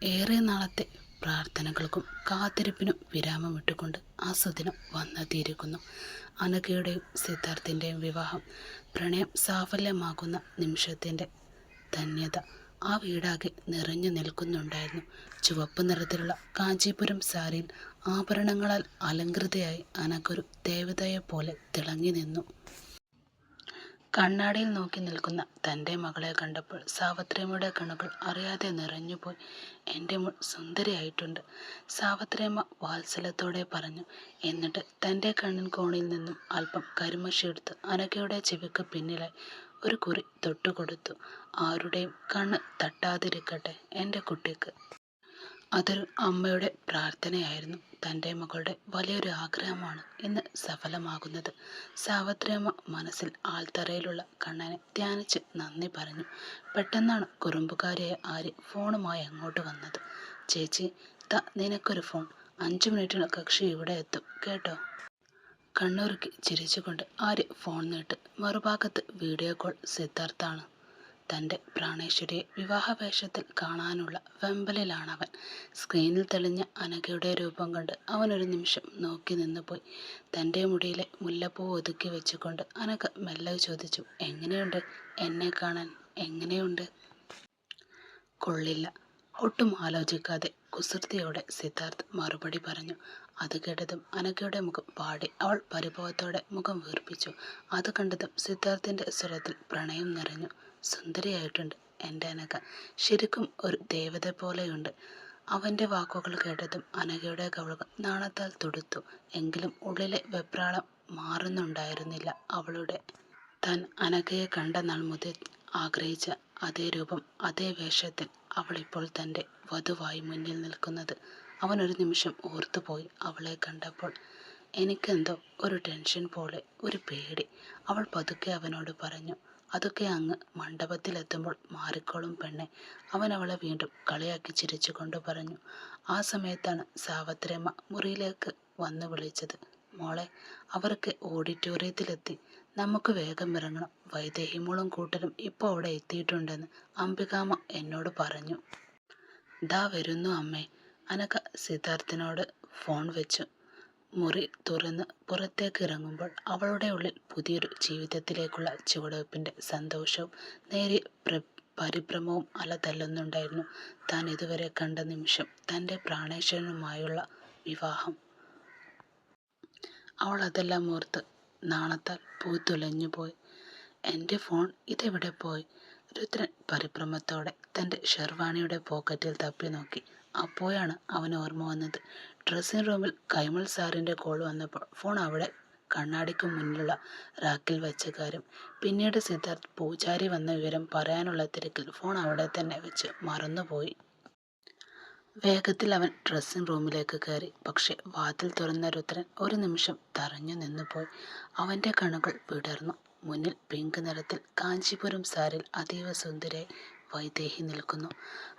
ഏറെ നാളത്തെ പ്രാർത്ഥനകൾക്കും കാത്തിരിപ്പിനും വിരാമമിട്ടുകൊണ്ട് ആ സുദിനം വന്നെത്തിയിരിക്കുന്നു. അനഘയുടെയും സിദ്ധാർത്ഥിൻ്റെയും വിവാഹം പ്രണയം സാഫല്യമാകുന്ന നിമിഷത്തിൻ്റെ ധന്യത ആ വീടാകെ നിറഞ്ഞു നിൽക്കുന്നുണ്ടായിരുന്നു. ചുവപ്പ് നിറത്തിലുള്ള കാഞ്ചീപുരം സാരിയിൽ ആഭരണങ്ങളാൽ അലങ്കൃതയായി അനഘൊരു ദേവതയെപ്പോലെ തിളങ്ങി നിന്നു. കണ്ണാടിയിൽ നോക്കി നിൽക്കുന്ന തൻ്റെ മകളെ കണ്ടപ്പോൾ സാവിത്രിയമ്മയുടെ കണ്ണുകൾ അറിയാതെ നിറഞ്ഞുപോയി. എൻ്റെ മോൾ സുന്ദരിയായിട്ടുണ്ട്, സാവിത്രിയമ്മ വാത്സല്യത്തോടെ പറഞ്ഞു. എന്നിട്ട് തൻ്റെ കണ്ണിൻ കോണിൽ നിന്നും അല്പം കരിമഷിയെടുത്ത് അനഘയുടെ ചെവിക്ക് പിന്നിലായി ഒരു കുറി തൊട്ടുകൊടുത്തു. ആരുടെയും കണ്ണ് തട്ടാതിരിക്കട്ടെ എൻ്റെ കുട്ടിക്ക്. അതൊരു അമ്മയുടെ പ്രാർത്ഥനയായിരുന്നു. തൻ്റെ മകളുടെ വലിയൊരു ആഗ്രഹമാണ് ഇന്ന് സഫലമാകുന്നത്. സാവിത്രിയമ്മ മനസ്സിൽ ആൾത്തറയിലുള്ള കണ്ണനെ ധ്യാനിച്ച് നന്ദി പറഞ്ഞു. പെട്ടെന്നാണ് കുറുമ്പുകാരിയായ ആര്യ ഫോണുമായി അങ്ങോട്ട് വന്നത്. ചേച്ചി, നിനക്കൊരു ഫോൺ, 5 മിനിറ്റിന് കക്ഷി ഇവിടെ എത്തും കേട്ടോ. കണ്ണുറുക്കി ചിരിച്ചുകൊണ്ട് ആര്യ ഫോൺ നീട്ട്. മറുഭാഗത്ത് വീഡിയോ കോൾ സിദ്ധാർത്ഥാണ്. തൻ്റെ പ്രാണേശ്വരിയെ വിവാഹവേഷത്തിൽ കാണാനുള്ള വെമ്പലിലാണവൻ. സ്ക്രീനിൽ തെളിഞ്ഞ അനഘയുടെ രൂപം കണ്ട് അവനൊരു നിമിഷം നോക്കി നിന്നുപോയി. തൻ്റെ മുടിയിലെ മുല്ലപ്പൂ ഒതുക്കി വെച്ചുകൊണ്ട് അനഘ മെല്ലെ ചോദിച്ചു, എങ്ങനെയുണ്ട് എന്നെ കാണാൻ, എങ്ങനെയുണ്ട്? കൊള്ളില്ല, ഒട്ടും ആലോചിക്കാതെ കുസൃതിയോടെ സിദ്ധാർത്ഥ് മറുപടി പറഞ്ഞു. അത് കേട്ടതും അനഘയുടെ മുഖം പാടി. അവൾ പരിഭവത്തോടെ മുഖം വീർപ്പിച്ചു. അത് കണ്ടതും സിദ്ധാർത്ഥിൻ്റെ സ്വരത്തിൽ പ്രണയം നിറഞ്ഞു. സുന്ദരിയായിട്ടുണ്ട് എൻ്റെ അനഘ, ശരിക്കും ഒരു ദേവത പോലെയുണ്ട്. അവൻ്റെ വാക്കുകൾ കേട്ടതും അനഘയുടെ കവളുകൾ നാണത്താൽ തുടുത്തു. എങ്കിലും ഉള്ളിലെ വെപ്രാളം മാറുന്നുണ്ടായിരുന്നില്ല അവളുടെ. താൻ അനഘയെ കണ്ട നാൾ മുതൽ ആഗ്രഹിച്ച അതേ രൂപം, അതേ വേഷത്തിൽ അവളിപ്പോൾ തൻ്റെ വധുവായി മുന്നിൽ നിൽക്കുന്നത് അവനൊരു നിമിഷം ഓർത്തുപോയി. അവളെ കണ്ടപ്പോൾ എനിക്കെന്തോ ഒരു ടെൻഷൻ പോലെ, ഒരു പേടി. അവൾ പതുക്കെ അവനോട് പറഞ്ഞു. അതൊക്കെ അങ്ങ് മണ്ഡപത്തിലെത്തുമ്പോൾ മാറിക്കോളും പെണ്ണെ. അവൻ അവളെ വീണ്ടും കളിയാക്കി ചിരിച്ചുകൊണ്ട് പറഞ്ഞു. ആ സമയത്താണ് സാവിത്രിയമ്മ മുറിയിലേക്ക് വന്ന് വിളിച്ചത്. മോളെ, അവർക്ക് ഓഡിറ്റോറിയത്തിലെത്തി, നമുക്ക് വേഗം ഇറങ്ങണം. വൈദേഹിമോളും കൂട്ടരും ഇപ്പോൾ അവിടെ എത്തിയിട്ടുണ്ടെന്ന് അംബികാമ്മ എന്നോട് പറഞ്ഞു. ദാ വരുന്നു അമ്മേ. അനഘ സിദ്ധാർത്ഥിനോട് ഫോൺ വെച്ചു. മുറി തുറന്ന് പുറത്തേക്ക് ഇറങ്ങുമ്പോൾ അവളുടെ ഉള്ളിൽ പുതിയൊരു ജീവിതത്തിലേക്കുള്ള ചുവടുവയ്പ്പിൻ്റെ സന്തോഷവും നേരിയ പരിഭ്രമവും അലതല്ലുന്നുണ്ടായിരുന്നു. താൻ ഇതുവരെ കണ്ട നിമിഷം, തൻ്റെ പ്രാണേശ്വരനുമായുള്ള വിവാഹം. അവൾ അതെല്ലാം ഓർത്ത് നാണത്താൽ പൂത്തുലഞ്ഞുപോയി. എൻ്റെ ഫോൺ ഇതെവിടെ പോയി? രുദ്രൻ പരിഭ്രമത്തോടെ തൻ്റെ ഷെർവാണിയുടെ പോക്കറ്റിൽ തപ്പി നോക്കി. അപ്പോഴാണ് അവന് ഓർമ്മ വന്നത്. ഡ്രസ്സിംഗ് റൂമിൽ കൈമൾ സാറിൻ്റെ കോൾ വന്നപ്പോൾ ഫോൺ അവിടെ കണ്ണാടിക്ക് മുന്നിലുള്ള റാക്കിൽ വെച്ച കാര്യം. പിന്നീട് സിദ്ധാർത്ഥ് പൂജാരി വന്ന വിവരം പറയാനുള്ള തിരക്കിൽ ഫോൺ അവിടെ തന്നെ വെച്ച് മറന്നുപോയി. വേഗത്തിൽ അവൻ ഡ്രസ്സിംഗ് റൂമിലേക്ക് കയറി. പക്ഷെ വാതിൽ തുറന്ന രുദ്രൻ ഒരു നിമിഷം തറഞ്ഞു നിന്നുപോയി. അവൻ്റെ കണ്ണുകൾ വിടർന്നു. മുന്നിൽ പിങ്ക് നിറത്തിൽ കാഞ്ചീപുരം സാരിൽ അതീവ സുന്ദരിയായി വൈദേഹി നിൽക്കുന്നു.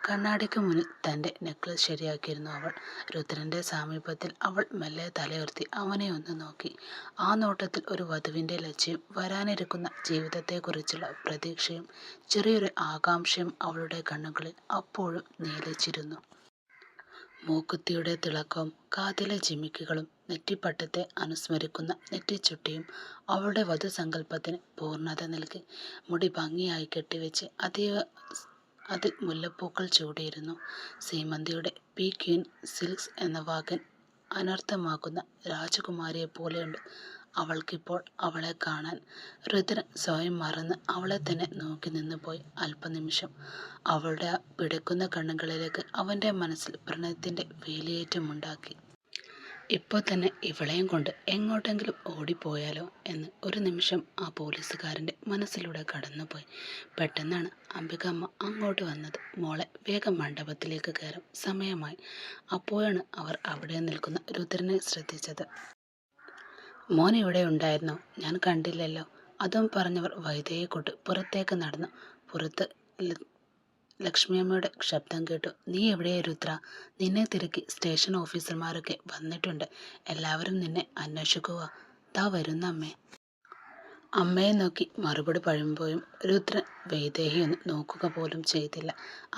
കണ്ണാടിക്ക് മുന്നിൽ തൻ്റെ നെക്ലസ് ശരിയാക്കിയിരുന്നു അവൾ. രുദ്രൻ്റെ സമീപത്തിൽ അവൾ മെല്ലെ തലയുയർത്തി അവനെ ഒന്ന് നോക്കി. ആ നോട്ടത്തിൽ ഒരു വധുവിൻ്റെ ലജ്ജയും വരാനിരിക്കുന്ന ജീവിതത്തെക്കുറിച്ചുള്ള പ്രതീക്ഷയും ചെറിയൊരു ആകാംക്ഷയും അവളുടെ കണ്ണുകളിൽ അപ്പോഴും നീലിച്ചിരുന്നു. മൂക്കുത്തിയുടെ തിളക്കവും കാതിലെ ജിമിക്കുകളും നെറ്റിപ്പട്ടത്തെ അനുസ്മരിക്കുന്ന നെറ്റിച്ചുട്ടിയും അവളുടെ വധുസങ്കല്പത്തിന് പൂർണ്ണത നൽകി. മുടി ഭംഗിയായി കെട്ടിവെച്ച് അതിൽ മുല്ലപ്പൂക്കൾ ചൂടിയിരുന്നു. സീമന്തിയുടെ പി ക്വീൻ സിൽക്സ് എന്ന വാക്കൻ അനർത്ഥമാക്കുന്ന രാജകുമാരിയെ പോലെയുണ്ട് അവൾക്കിപ്പോൾ അവളെ കാണാൻ. രുദ്രൻ സ്വയം മറന്ന് അവളെ തന്നെ നോക്കി നിന്നുപോയി. അല്പനിമിഷം അവളുടെ ആ പിടയ്ക്കുന്ന കണ്ണുകളിലേക്ക് അവൻ്റെ മനസ്സിൽ പ്രണയത്തിൻ്റെ വേലിയേറ്റമുണ്ടാക്കി. ഇപ്പോൾ തന്നെ ഇവളെയും കൊണ്ട് എങ്ങോട്ടെങ്കിലും ഓടിപ്പോയാലോ എന്ന് ഒരു നിമിഷം ആ പോലീസുകാരൻ്റെ മനസ്സിലൂടെ കടന്നുപോയി. പെട്ടെന്നാണ് അംബികാമ്മ അങ്ങോട്ട് വന്നത്. മോളെ, വേഗം മണ്ഡപത്തിലേക്ക് കയറും, സമയമായി. അപ്പോഴാണ് അവർ അവിടെ നിൽക്കുന്ന രുദ്രനെ ശ്രദ്ധിച്ചത്. മോൻ ഇവിടെ ഉണ്ടായിരുന്നോ? ഞാൻ കണ്ടില്ലല്ലോ. അതും പറഞ്ഞവർ വൈദേഹിയെ പുറത്തേക്ക് നടന്നു. പുറത്ത് ലക്ഷ്മിയമ്മയുടെ ശബ്ദം കേട്ടു. നീ എവിടെയാ രുദ്ര? നിന്നെ തിരക്കി സ്റ്റേഷൻ ഓഫീസർമാരൊക്കെ വന്നിട്ടുണ്ട്. എല്ലാവരും നിന്നെ അന്വേഷിക്കുക. ദാ വരുന്ന അമ്മേ. അമ്മയെ നോക്കി മറുപടി പറയുമ്പോഴും രുദ്രൻ വൈദേഹിയൊന്ന് നോക്കുക പോലും ചെയ്തില്ല.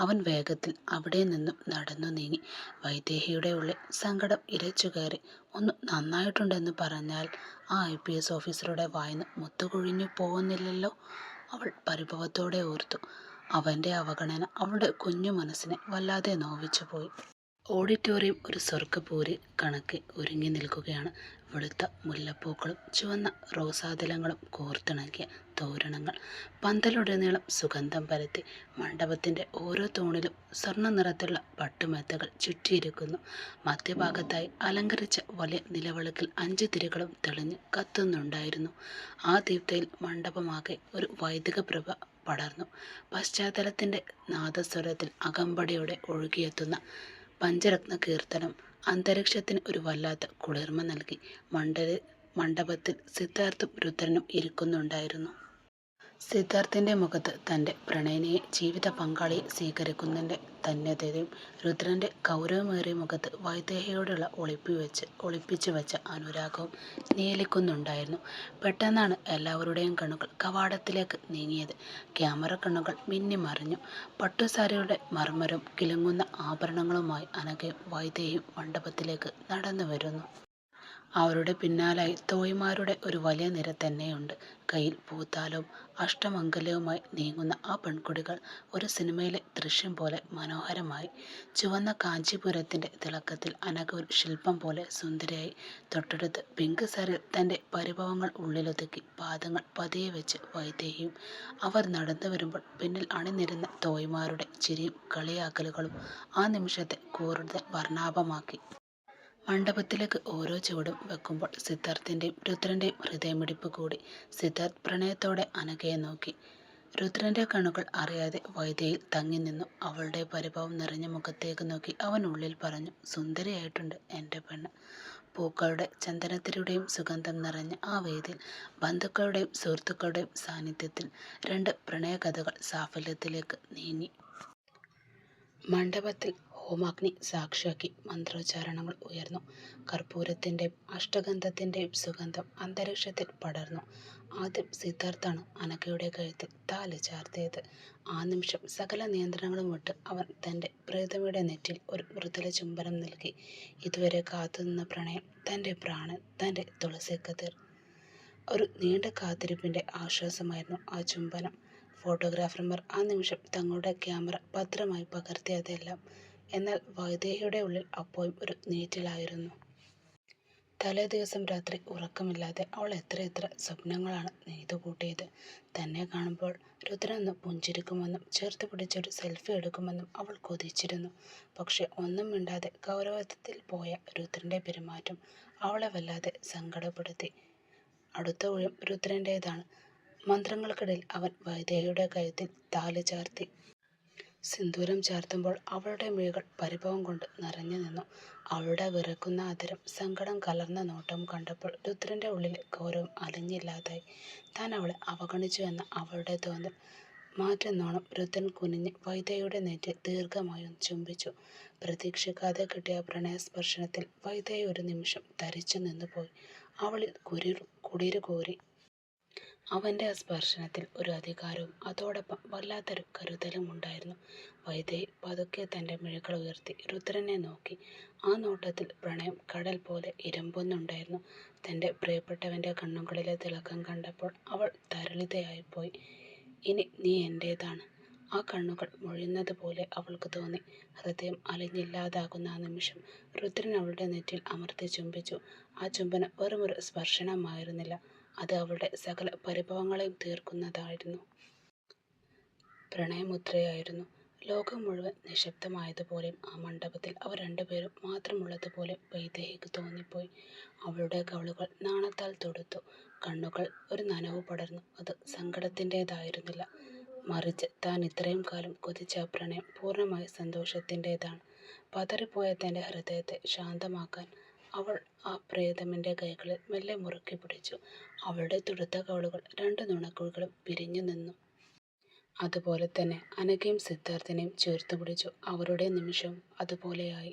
അവൻ വേഗത്തിൽ അവിടെ നിന്നും നടന്നു നീങ്ങി. വൈദേഹിയുടെ ഉള്ളിൽ സങ്കടം ഇരച്ചു കയറി. ഒന്ന് നന്നായിട്ടുണ്ടെന്ന് പറഞ്ഞാൽ ആ IPS ഓഫീസറുടെ വായിന്ന് മുത്തുകൊഴിഞ്ഞു പോകുന്നില്ലല്ലോ. അവൾ പരിഭവത്തോടെ ഓർത്തു. അവൻ്റെ അവഗണന അവളുടെ കുഞ്ഞു മനസ്സിനെ വല്ലാതെ നോവിച്ചു പോയി. ഓഡിറ്റോറിയം ഒരു സ്വർഗ്ഗപൂരി കണക്കെ ഒരുങ്ങി നിൽക്കുകയാണ്. വെളുത്ത മുല്ലപ്പൂക്കളും ചുവന്ന റോസാതിലങ്ങളും കോർത്തിണക്കിയ തോരണങ്ങൾ പന്തലുടനീളം സുഗന്ധം പരത്തി. മണ്ഡപത്തിൻ്റെ ഓരോ തൂണിലും സ്വർണ്ണ നിറത്തിലുള്ള പട്ടുമെത്തകൾ ചുറ്റിയിരിക്കുന്നു. മധ്യഭാഗത്തായി അലങ്കരിച്ച വലിയ നിലവിളക്കിൽ 5 തിരികളും തെളിഞ്ഞ് കത്തുന്നുണ്ടായിരുന്നു. ആ ദീപ്തിയിൽ മണ്ഡപമാകെ ഒരു വൈദിക പ്രഭ പടർന്നു. പശ്ചാത്തലത്തിൻ്റെ നാദസ്വരത്തിൽ അകമ്പടിയോടെ ഒഴുകിയെത്തുന്ന പഞ്ചരത്ന കീർത്തനം അന്തരീക്ഷത്തിന് ഒരു വല്ലാത്ത കുളിർമ നൽകി. മണ്ഡപത്തിൽ സിദ്ധാർത്ഥും രുദ്രനും ഇരിക്കുന്നുണ്ടായിരുന്നു. സിദ്ധാർത്ഥിൻ്റെ മുഖത്ത് തൻ്റെ പ്രണയിനിയെ ജീവിത പങ്കാളിയെ സ്വീകരിക്കുന്നതിൻ്റെ ധന്യതയും രുദ്രൻ്റെ ഗൗരവമേറിയ മുഖത്ത് വൈദേഹിയോടുള്ള ഒളിപ്പിച്ചു വെച്ച അനുരാഗവും നീലിക്കുന്നുണ്ടായിരുന്നു. പെട്ടെന്നാണ് എല്ലാവരുടെയും കണ്ണുകൾ കവാടത്തിലേക്ക് നീങ്ങിയത്. ക്യാമറ കണ്ണുകൾ മിന്നിമറിഞ്ഞു. പട്ടുസാരിയുടെ മർമ്മരവും കിലുങ്ങുന്ന ആഭരണങ്ങളുമായി അനഘയും വൈദേഹിയും മണ്ഡപത്തിലേക്ക് നടന്നു വരുന്നു. അവരുടെ പിന്നാലായി തോഴിമാരുടെ ഒരു വലിയ നിര തന്നെയുണ്ട്. കയ്യിൽ പൂത്താലവും അഷ്ടമംഗല്യവുമായി നീങ്ങുന്ന ആ പെൺകുട്ടികൾ ഒരു സിനിമയിലെ ദൃശ്യം പോലെ മനോഹരമായി. ചുവന്ന കാഞ്ചീപുരത്തിൻ്റെ തിളക്കത്തിൽ അനഘ ഒരു ശില്പം പോലെ സുന്ദരിയായി. തൊട്ടടുത്ത് പിങ്ക് സാരിയിൽ തൻ്റെ പരിഭവങ്ങൾ ഉള്ളിലൊതുക്കി പാദങ്ങൾ പതിയെ വെച്ച് വൈദേഹിയും. അവർ നടന്നു വരുമ്പോൾ പിന്നിൽ അണിനിരുന്ന തോഴിമാരുടെ ചിരിയും കളിയാക്കലുകളും ആ നിമിഷത്തെ കൂടുതൽ വർണ്ണാഭമാക്കി. മണ്ഡപത്തിലേക്ക് ഓരോ ചുവടും വെക്കുമ്പോൾ സിദ്ധാർത്ഥിൻ്റെയും രുദ്രൻ്റെയും ഹൃദയമിടിപ്പ് കൂടി. സിദ്ധാർത്ഥ് പ്രണയത്തോടെ അനഘയെ നോക്കി. രുദ്രൻ്റെ കണ്ണുകൾ അറിയാതെ വൈദേഹിയിൽ തങ്ങി നിന്നു. അവളുടെ പരിഭവം നിറഞ്ഞ മുഖത്തേക്ക് നോക്കി അവൻ ഉള്ളിൽ പറഞ്ഞു, സുന്ദരിയായിട്ടുണ്ട് എൻ്റെ പെണ്ണ്. പൂക്കളുടെ ചന്ദനത്തിരിയുടെയും സുഗന്ധം നിറഞ്ഞ ആ വേദിയിൽ ബന്ധുക്കളുടെയും സുഹൃത്തുക്കളുടെയും സാന്നിധ്യത്തിൽ 2 പ്രണയകഥകൾ സാഫല്യത്തിലേക്ക് നീങ്ങി. മണ്ഡപത്തിൽ ഹോമാഗ്നി സാക്ഷിയാക്കി മന്ത്രോച്ചാരണങ്ങൾ ഉയർന്നു. കർപ്പൂരത്തിൻ്റെയും അഷ്ടഗന്ധത്തിൻ്റെയും സുഗന്ധം അന്തരീക്ഷത്തിൽ പടർന്നു. ആദ്യം സിദ്ധാർത്ഥാണ് അനഘയുടെ കഴുത്തിൽ താലി ചാർത്തിയത്. ആ നിമിഷം സകല നിയന്ത്രണങ്ങളും വിട്ട് അവൻ തൻ്റെ പ്രിയതമയുടെ നെറ്റിൽ ഒരു മൃദുല ചുംബനം നൽകി. ഇതുവരെ കാത്തുനിന്ന പ്രണയം, തൻ്റെ പ്രാണൻ, തൻ്റെ തുളസിക്കതിർ. ഒരു നീണ്ട കാത്തിരിപ്പിൻ്റെ ആശ്വാസമായിരുന്നു ആ ചുംബനം. ഫോട്ടോഗ്രാഫർമാർ ആ നിമിഷം തങ്ങളുടെ ക്യാമറ ഭദ്രമായി പകർത്തിയതെല്ലാം. എന്നാൽ വൈദേഹിയുടെ ഉള്ളിൽ അപ്പോഴും ഒരു നീറ്റലായിരുന്നു. തലേ ദിവസം രാത്രി ഉറക്കമില്ലാതെ അവൾ എത്രയെത്ര സ്വപ്നങ്ങളാണ് നെയ്തുകൂട്ടിയത്. തന്നെ കാണുമ്പോൾ രുദ്രനൊന്ന് പുഞ്ചിരിക്കുമെന്നും ചേർത്ത് പിടിച്ചൊരു സെൽഫി എടുക്കുമെന്നും അവൾ കൊതിച്ചിരുന്നു. പക്ഷെ ഒന്നും മിണ്ടാതെ ഗൗരവത്തിൽ പോയ രുദ്രൻ്റെ പെരുമാറ്റം അവളെ വല്ലാതെ സങ്കടപ്പെടുത്തി. അടുത്ത ഊഴം രുദ്രൻ്റേതാണ്. മന്ത്രങ്ങൾക്കിടയിൽ അവൻ വൈദേഹിയുടെ കഴുത്തിൽ താലി ചാർത്തി. സിന്ദൂരം ചാർത്തുമ്പോൾ അവളുടെ മിഴികൾ പരിഭവം കൊണ്ട് നിറഞ്ഞു നിന്നു. അവളുടെ വിറക്കുന്ന ആദരം, സങ്കടം കലർന്ന നോട്ടം കണ്ടപ്പോൾ രുദ്രൻ്റെ ഉള്ളിലെ ഗൗരവം അലിഞ്ഞില്ലാതായി. താൻ അവളെ അവഗണിച്ചു എന്ന അവളുടെ തോന്നൽ മാറ്റുന്നോണം രുദ്രൻ കുനിഞ്ഞ് വൈദേഹിയുടെ നെറ്റിൽ ദീർഘമായും ചുംബിച്ചു. പ്രതീക്ഷിക്കാതെ കിട്ടിയ പ്രണയസ്പർശനത്തിൽ വൈദേഹി ഒരു നിമിഷം തരിച്ചു നിന്നുപോയി. അവളിൽ കുളിരു കോരി. അവൻ്റെ ആ സ്പർശനത്തിൽ ഒരു അധികാരവും അതോടൊപ്പം വല്ലാത്തൊരു കരുതലും ഉണ്ടായിരുന്നു. വൈദേഹി പതുക്കെ തൻ്റെ മിഴികൾ ഉയർത്തി രുദ്രനെ നോക്കി. ആ നോട്ടത്തിൽ പ്രണയം കടൽ പോലെ ഇരമ്പുന്നുണ്ടായിരുന്നു. തൻ്റെ പ്രിയപ്പെട്ടവൻ്റെ കണ്ണുകളിലെ തിളക്കം കണ്ടപ്പോൾ അവൾ തരളിതയായിപ്പോയി. ഇനി നീ എൻ്റേതാണ്. ആ കണ്ണുകൾ മൊഴിയുന്നത് പോലെ അവൾക്ക് തോന്നി. ഹൃദയം അലിഞ്ഞില്ലാതാകുന്ന ആ നിമിഷം രുദ്രൻ അവളുടെ നെറ്റിൽ അമർത്തി ചുംബിച്ചു. ആ ചുംബനം വെറുമൊരു സ്പർശനമായിരുന്നില്ല, അത് അവളുടെ സകല പരിഭവങ്ങളെയും തീർക്കുന്നതായിരുന്നു. പ്രണയമുദ്രയായിരുന്നു. ലോകം മുഴുവൻ നിശബ്ദമായതുപോലെയും ആ മണ്ഡപത്തിൽ അവർ രണ്ടുപേരും മാത്രമുള്ളതുപോലെ വൈദേഹിക്ക് തോന്നിപ്പോയി. അവളുടെ കവിളുകൾ നാണത്താൽ തൊടുത്തു. കണ്ണുകൾ ഒരു നനവ് പടർന്നു. അത് സങ്കടത്തിൻ്റേതായിരുന്നില്ല, മറിച്ച് താൻ ഇത്രയും കാലം കൊതിച്ച ആ പ്രണയം പൂർണ്ണമായ സന്തോഷത്തിൻ്റേതാണ്. പതറിപ്പോയ തൻ്റെ ഹൃദയത്തെ ശാന്തമാക്കാൻ അവൾ ആ പ്രിയതമൻ്റെ കൈകളിൽ മെല്ലെ മുറുക്കി പിടിച്ചു. അവളുടെ തുടുത്ത കവിളുകൾ 2 നുണക്കുഴികളും പിരിഞ്ഞു നിന്നു. അതുപോലെ തന്നെ അനഘയും സിദ്ധാർത്ഥിനെയും ചേർത്തു പിടിച്ചു. അവരുടെ നിമിഷവും അതുപോലെയായി.